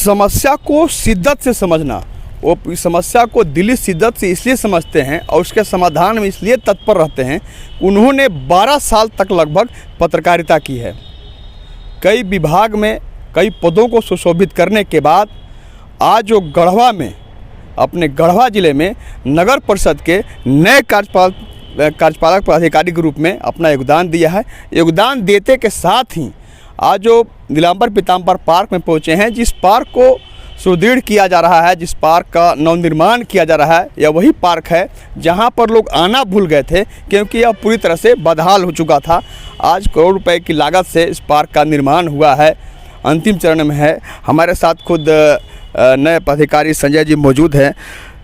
समस्या को शिद्दत से समझना, वो समस्या को दिली शिद्दत से इसलिए समझते हैं और उसके समाधान में इसलिए तत्पर रहते हैं। उन्होंने 12 साल तक लगभग पत्रकारिता की है। कई विभाग में कई पदों को सुशोभित करने के बाद आज जो गढ़वा में, अपने गढ़वा ज़िले में नगर परिषद के नए कार्यपालक पदाधिकारी के रूप में अपना योगदान दिया है। योगदान देते के साथ ही आज जो नीलांबर पीताम्बर पार्क में पहुंचे हैं, जिस पार्क को सुदृढ़ किया जा रहा है, जिस पार्क का नवनिर्माण किया जा रहा है, यह वही पार्क है जहां पर लोग आना भूल गए थे क्योंकि यह पूरी तरह से बदहाल हो चुका था। आज करोड़ रुपए की लागत से इस पार्क का निर्माण हुआ है, अंतिम चरण में है। हमारे साथ खुद नए पदाधिकारी संजय जी मौजूद हैं।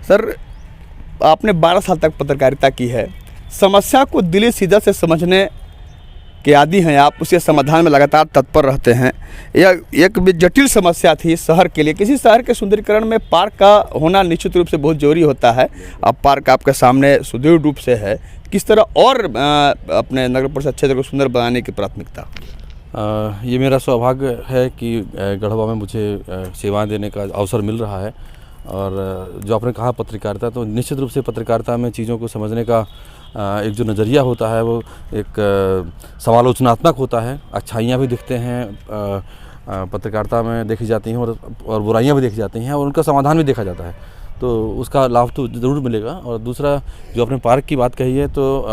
सर, आपने 12 साल तक पत्रकारिता की है, समस्या को दिली शिद्दत से समझने के आदी हैं आप, उसके समाधान में लगातार तत्पर रहते हैं। यह एक जटिल समस्या थी शहर के लिए। किसी शहर के सुंदरीकरण में पार्क का होना निश्चित रूप से बहुत जरूरी होता है। अब पार्क आपके सामने सुदृढ़ रूप से है, किस तरह और अपने नगर परिषद क्षेत्र को सुंदर बनाने की प्राथमिकता? ये मेरा सौभाग्य है कि गढ़वा में मुझे सेवाएं देने का अवसर मिल रहा है। और जो आपने कहा पत्रकारिता, तो निश्चित रूप से पत्रकारिता में चीज़ों को समझने का एक जो नज़रिया होता है वो एक समालोचनात्मक होता है। अच्छाइयाँ भी दिखते हैं पत्रकारिता में देखी जाती हैं और बुराइयाँ भी देखी जाती हैं और उनका समाधान भी देखा जाता है, तो उसका लाभ तो ज़रूर मिलेगा। और दूसरा, जो आपने पार्क की बात कही है, तो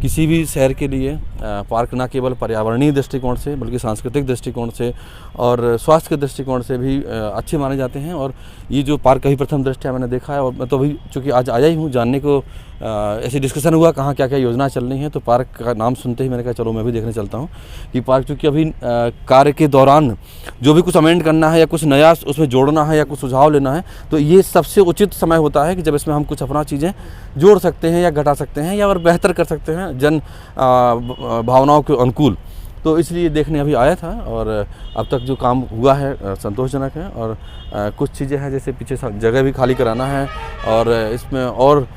किसी भी शहर के लिए पार्क न केवल पर्यावरणीय दृष्टिकोण से बल्कि सांस्कृतिक दृष्टिकोण से और स्वास्थ्य के दृष्टिकोण से भी अच्छे माने जाते हैं। और ये जो पार्क अभी प्रथम दृष्टया मैंने देखा है, और मैं तो अभी चूँकि आज आया ही हूँ जानने को, ऐसे डिस्कशन हुआ कहाँ क्या क्या योजना चल रही है, तो पार्क का नाम सुनते ही मैंने कहा चलो मैं भी देखने चलता हूँ कि पार्क चूँकि अभी कार्य के दौरान जो भी कुछ अमेंड करना है या कुछ नया उसमें जोड़ना है या कुछ सुझाव लेना है, तो ये सबसे उचित समय होता है कि जब इसमें हम कुछ अपना चीज़ें जोड़ सकते हैं या घटा सकते हैं या और बेहतर कर सकते हैं जन भावनाओं के अनुकूल। तो इसलिए देखने अभी आया था और अब तक जो काम हुआ है संतोषजनक है। और कुछ चीज़ें हैं जैसे पीछे जगह भी खाली कराना है और इसमें और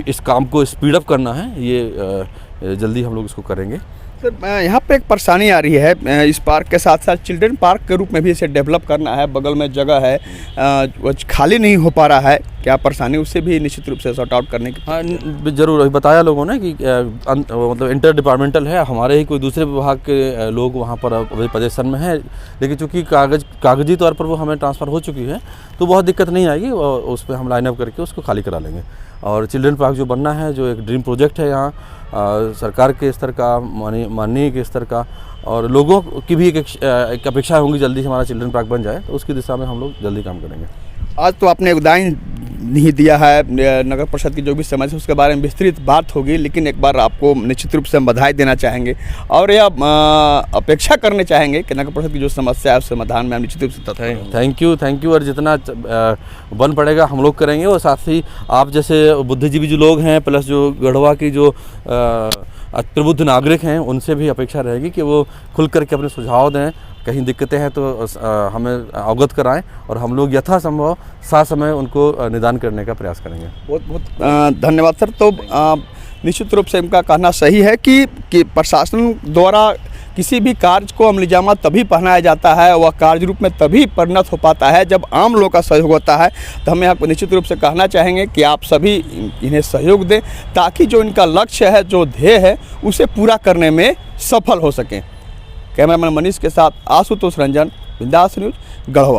इस काम को स्पीड अप करना है, ये जल्दी हम लोग इसको करेंगे। सर, यहाँ पे एक परेशानी आ रही है, इस पार्क के साथ साथ चिल्ड्रन पार्क के रूप में भी इसे डेवलप करना है, बगल में जगह है, वो खाली नहीं हो पा रहा है, क्या परेशानी, उससे भी निश्चित रूप से सॉर्ट आउट करने की? हाँ, ज़रूर। अभी बताया लोगों ने कि मतलब इंटर डिपार्टमेंटल है, हमारे ही कोई दूसरे विभाग के लोग वहाँ पर अभी पोजीशन में है, लेकिन चूँकि कागजी तौर पर वो हमें ट्रांसफ़र हो चुकी है, तो बहुत दिक्कत नहीं आएगी, उस पर हम लाइन अप करके उसको खाली करा लेंगे। और चिल्ड्रन पार्क जो बनना है, जो एक ड्रीम प्रोजेक्ट है यहाँ सरकार के स्तर का, माननीय के स्तर का, और लोगों की भी एक अपेक्षा होंगी जल्दी से हमारा चिल्ड्रन पार्क बन जाए, तो उसकी दिशा में हम लोग जल्दी काम करेंगे। आज तो आपने योगदान नहीं दिया है, नगर परिषद की जो भी समस्या उसके बारे में विस्तृत बात होगी, लेकिन एक बार आपको निश्चित रूप से हम बधाई देना चाहेंगे और यह अपेक्षा करने चाहेंगे कि नगर परिषद की जो समस्या है उस समाधान में हम निश्चित रूप से थैंक यू। और जितना बन पड़ेगा हम लोग करेंगे। और साथ ही आप जैसे बुद्धिजीवी जो लोग हैं, प्लस जो गढ़वा की जो प्रबुद्ध नागरिक हैं, उनसे भी अपेक्षा रहेगी कि वो खुल करके अपने सुझाव दें, कहीं दिक्कतें हैं तो हमें अवगत कराएं और हम लोग यथासंभव साथ समय उनको निदान करने का प्रयास करेंगे। बहुत बहुत धन्यवाद सर। तो निश्चित रूप से इनका कहना सही है कि प्रशासन द्वारा किसी भी कार्य को अमलीजामा तभी पहनाया जाता है, वह कार्य रूप में तभी परिणत हो पाता है जब आम लोगों का सहयोग होता है। तो हमें आपको निश्चित रूप से कहना चाहेंगे कि आप सभी इन्हें सहयोग दें ताकि जो इनका लक्ष्य है, जो ध्येय है, उसे पूरा करने में सफल हो सकें। कैमरामैन मनीष के साथ आशुतोष रंजन, बिंदास न्यूज़, गढ़वा।